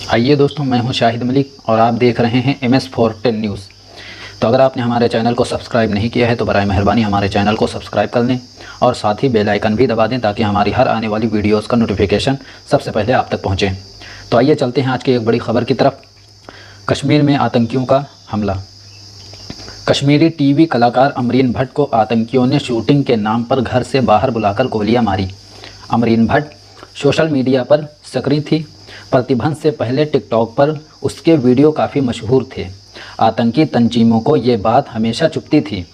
आइए दोस्तों, मैं हूं शाहिद मलिक और आप देख रहे हैं MS410 न्यूज़। तो अगर आपने हमारे चैनल को सब्सक्राइब नहीं किया है तो बराए मेहरबानी हमारे चैनल को सब्सक्राइब कर लें और साथ ही बेल आइकन भी दबा दें ताकि हमारी हर आने वाली वीडियोस का नोटिफिकेशन सबसे पहले आप तक पहुंचे। तो आइए चलते हैं आज की एक बड़ी खबर की तरफ। कश्मीर में आतंकियों का हमला। कश्मीरी टीवी कलाकार अमरीन भट्ट को आतंकियों ने शूटिंग के नाम पर घर से बाहर बुलाकर गोलियां मारी। अमरीन भट्ट सोशल मीडिया पर सक्रिय थी। प्रतिबंध से पहले टिकटॉक पर उसके वीडियो काफ़ी मशहूर थे। आतंकी तंजीमों को ये बात हमेशा चुभती थी।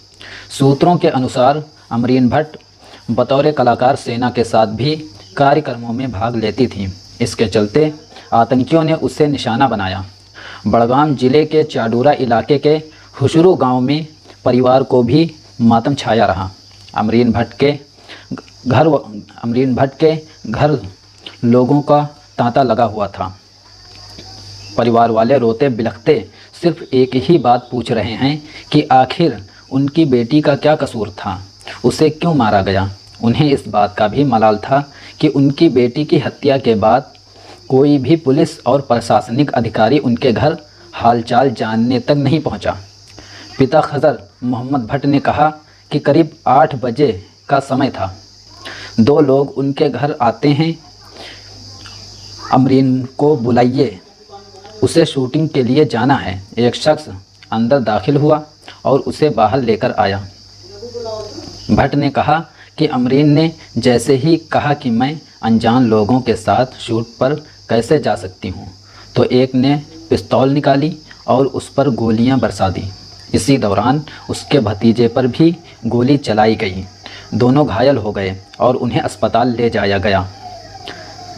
सूत्रों के अनुसार अमरीन भट्ट बतौर कलाकार सेना के साथ भी कार्यक्रमों में भाग लेती थी। इसके चलते आतंकियों ने उसे निशाना बनाया। बड़गाम जिले के चाडूरा इलाके के हुशरू गांव में परिवार को भी मातम छाया रहा। अमरीन भट्ट के घर लोगों का तांता लगा हुआ था। परिवार वाले रोते बिलखते सिर्फ एक ही बात पूछ रहे हैं कि आखिर उनकी बेटी का क्या कसूर था, उसे क्यों मारा गया। उन्हें इस बात का भी मलाल था कि उनकी बेटी की हत्या के बाद कोई भी पुलिस और प्रशासनिक अधिकारी उनके घर हालचाल जानने तक नहीं पहुंचा। पिता खजर मोहम्मद भट्ट ने कहा कि करीब 8 बजे का समय था। 2 लोग उनके घर आते हैं, अमरीन को बुलाइए, उसे शूटिंग के लिए जाना है। एक शख्स अंदर दाखिल हुआ और उसे बाहर लेकर आया। भट्ट ने कहा कि अमरीन ने जैसे ही कहा कि मैं अनजान लोगों के साथ शूट पर कैसे जा सकती हूँ, तो एक ने पिस्तौल निकाली और उस पर गोलियां बरसा दी। इसी दौरान उसके भतीजे पर भी गोली चलाई गई। दोनों घायल हो गए और उन्हें अस्पताल ले जाया गया।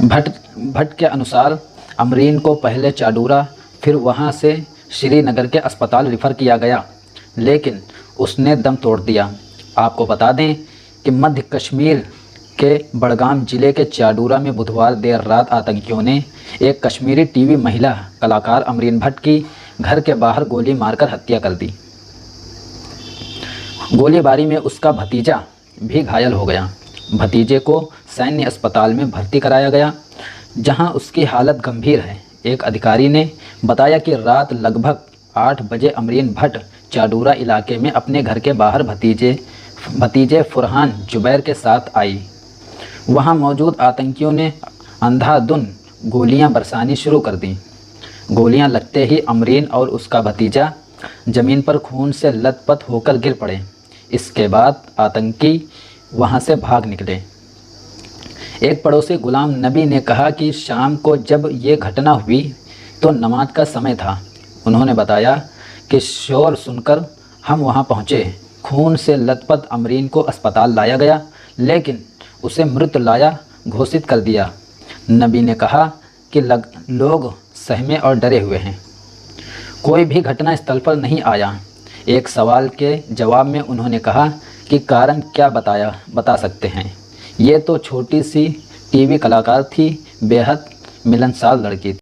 भट्ट के अनुसार अमरीन को पहले चाडूरा फिर वहां से श्रीनगर के अस्पताल रिफ़र किया गया, लेकिन उसने दम तोड़ दिया। आपको बता दें कि मध्य कश्मीर के बड़गाम जिले के चाडूरा में बुधवार देर रात आतंकियों ने एक कश्मीरी टीवी महिला कलाकार अमरीन भट्ट की घर के बाहर गोली मारकर हत्या कर दी। गोलीबारी में उसका भतीजा भी घायल हो गया। भतीजे को सैन्य अस्पताल में भर्ती कराया गया, जहां उसकी हालत गंभीर है। एक अधिकारी ने बताया कि रात लगभग 8 बजे अमरीन भट्ट चाडूरा इलाके में अपने घर के बाहर भतीजे फुरहान जुबैर के साथ आई। वहां मौजूद आतंकियों ने अंधाधुन गोलियां बरसानी शुरू कर दी। गोलियां लगते ही अमरीन और उसका भतीजा ज़मीन पर खून से लथपथ होकर गिर पड़े। इसके बाद आतंकी वहां से भाग निकले। एक पड़ोसी गुलाम नबी ने कहा कि शाम को जब ये घटना हुई तो नमाज का समय था। उन्होंने बताया कि शोर सुनकर हम वहां पहुंचे। खून से लथपथ अमरीन को अस्पताल लाया गया, लेकिन उसे मृत लाया घोषित कर दिया। नबी ने कहा कि लोग सहमे और डरे हुए हैं। कोई भी घटनास्थल पर नहीं आया। एक सवाल के जवाब में उन्होंने कहा कि कारण क्या बता सकते हैं। ये तो छोटी सी टीवी कलाकार थी, बेहद मिलनसार लड़की थी।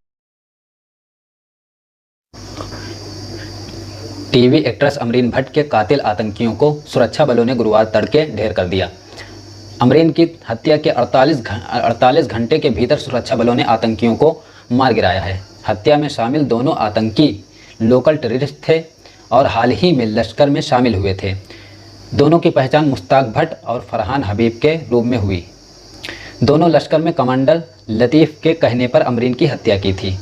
टीवी एक्ट्रेस अमरीन भट्ट के कातिल आतंकियों को सुरक्षा बलों ने गुरुवार तड़के ढेर कर दिया। अमरीन की हत्या के 48 घंटे के भीतर सुरक्षा बलों ने आतंकियों को मार गिराया है। हत्या में शामिल दोनों आतंकी लोकल टेररिस्ट थे और हाल ही में लश्कर में शामिल हुए थे। दोनों की पहचान मुश्ताक भट्ट और फरहान हबीब के रूप में हुई। दोनों लश्कर में कमांडर लतीफ़ के कहने पर अमरीन की हत्या की थी।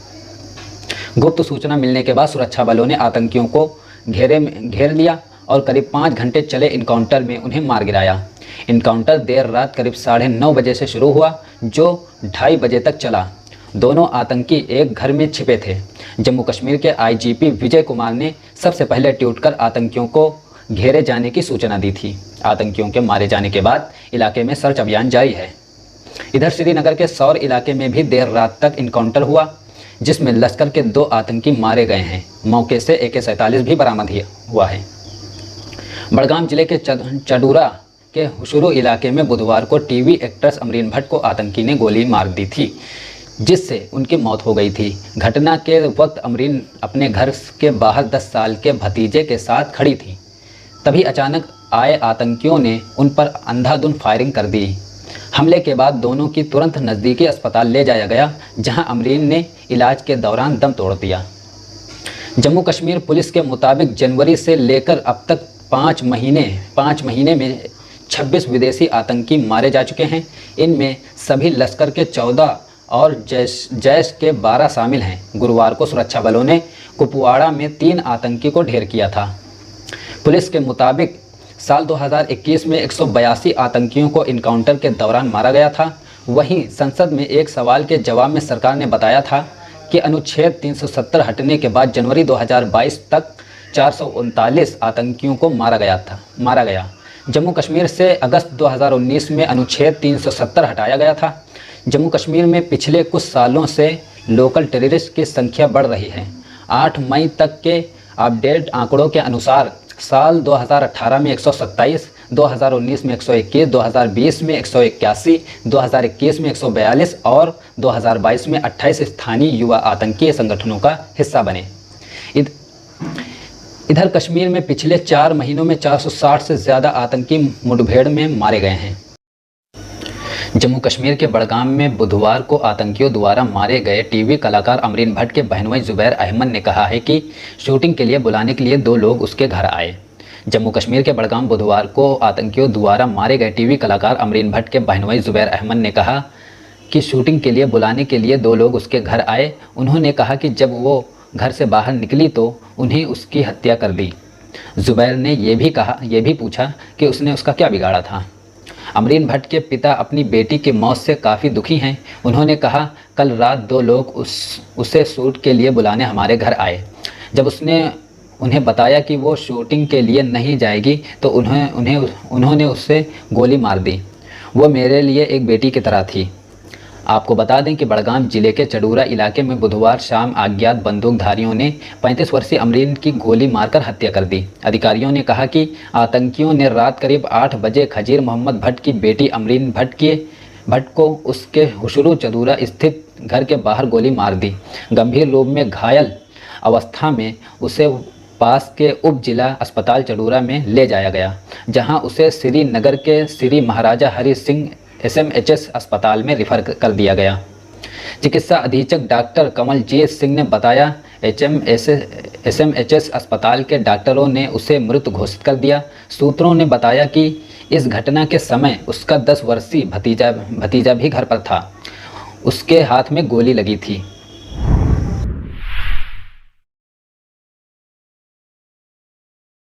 गुप्त सूचना मिलने के बाद सुरक्षा बलों ने आतंकियों को घेर लिया और करीब 5 घंटे चले इनकाउंटर में उन्हें मार गिराया। इनकाउंटर देर रात करीब 9:30 बजे से शुरू हुआ, जो 2:30 बजे तक चला। दोनों आतंकी एक घर में छिपे थे। जम्मू कश्मीर के IGP विजय कुमार ने सबसे पहले ट्वीट कर आतंकियों को घेरे जाने की सूचना दी थी। आतंकियों के मारे जाने के बाद इलाके में सर्च अभियान जारी है। इधर श्रीनगर के सौर इलाके में भी देर रात तक इनकाउंटर हुआ, जिसमें लश्कर के 2 आतंकी मारे गए हैं। मौके से AK-47 भी बरामद हुआ है। बड़गाम जिले के चाडूरा के हुशरू इलाके में बुधवार को टीवी एक्ट्रेस अमरीन भट्ट को आतंकी ने गोली मार दी थी, जिससे उनकी मौत हो गई थी। घटना के वक्त अमरीन अपने घर के बाहर 10 साल के भतीजे के साथ खड़ी थी। तभी अचानक आए आतंकियों ने उन पर अंधाधुंध फायरिंग कर दी। हमले के बाद दोनों की तुरंत नज़दीकी अस्पताल ले जाया गया, जहां अमरीन ने इलाज के दौरान दम तोड़ दिया। जम्मू कश्मीर पुलिस के मुताबिक जनवरी से लेकर अब तक 5 महीने में 26 विदेशी आतंकी मारे जा चुके हैं। इनमें सभी लश्कर के 14 और जैश के 12 शामिल हैं। गुरुवार को सुरक्षा बलों ने कुपवाड़ा में 3 आतंकी को ढेर किया था। पुलिस के मुताबिक साल 2021 में 182 आतंकियों को इनकाउंटर के दौरान मारा गया था। वहीं संसद में एक सवाल के जवाब में सरकार ने बताया था कि अनुच्छेद 370 हटने के बाद जनवरी 2022 तक 439 आतंकियों को मारा गया। जम्मू कश्मीर से अगस्त 2019 में अनुच्छेद 370 हटाया गया था। जम्मू कश्मीर में पिछले कुछ सालों से लोकल टेररिस्ट की संख्या बढ़ रही है। 8 मई तक के अपडेट आंकड़ों के अनुसार साल 2018 में 127, 2019 में 121, 2020 में 181, 2021 में 142 और 2022 में 28 स्थानीय युवा आतंकी संगठनों का हिस्सा बने। इधर कश्मीर में पिछले 4 महीनों में 460 से ज़्यादा आतंकी मुठभेड़ में मारे गए हैं। जम्मू कश्मीर के बड़गाम में बुधवार को आतंकियों द्वारा मारे गए टीवी कलाकार अमरीन भट्ट के बहनोई जुबैर अहमद ने कहा है कि शूटिंग के लिए बुलाने के लिए 2 लोग उसके घर आए। जम्मू कश्मीर के बड़गाम बुधवार को आतंकियों द्वारा मारे गए टीवी कलाकार अमरीन भट्ट के बहनोई जुबैर अहमद ने कहा कि शूटिंग के लिए बुलाने के लिए 2 लोग उसके घर आए। उन्होंने कहा कि जब वो घर से बाहर निकली तो उन्हें उसकी हत्या कर दी। जुबैर ने ये भी पूछा कि उसने उसका क्या बिगाड़ा था। अमरीन भट्ट के पिता अपनी बेटी की मौत से काफ़ी दुखी हैं। उन्होंने कहा, कल रात 2 लोग उसे शूट के लिए बुलाने हमारे घर आए। जब उसने उन्हें बताया कि वो शूटिंग के लिए नहीं जाएगी तो उन्होंने उससे गोली मार दी। वो मेरे लिए एक बेटी की तरह थी। आपको बता दें कि बड़गाम जिले के चडूरा इलाके में बुधवार शाम अज्ञात बंदूकधारियों ने 35 वर्षीय अमरीन की गोली मारकर हत्या कर दी। अधिकारियों ने कहा कि आतंकियों ने रात करीब 8 बजे खजीर मोहम्मद भट्ट की बेटी अमरीन भट्ट को उसके हुशरू चडूरा स्थित घर के बाहर गोली मार दी। गंभीर रूप में घायल अवस्था में उसे पास के उप जिला अस्पताल चडूरा में ले जाया गया, जहां उसे श्रीनगर के श्री महाराजा हरि सिंह SMHS अस्पताल में रिफ़र कर दिया गया। चिकित्सा अधीक्षक डॉक्टर कमलजीत सिंह ने बताया, SMHS अस्पताल के डॉक्टरों ने उसे मृत घोषित कर दिया। सूत्रों ने बताया कि इस घटना के समय उसका 10 वर्षीय भतीजा भी घर पर था। उसके हाथ में गोली लगी थी।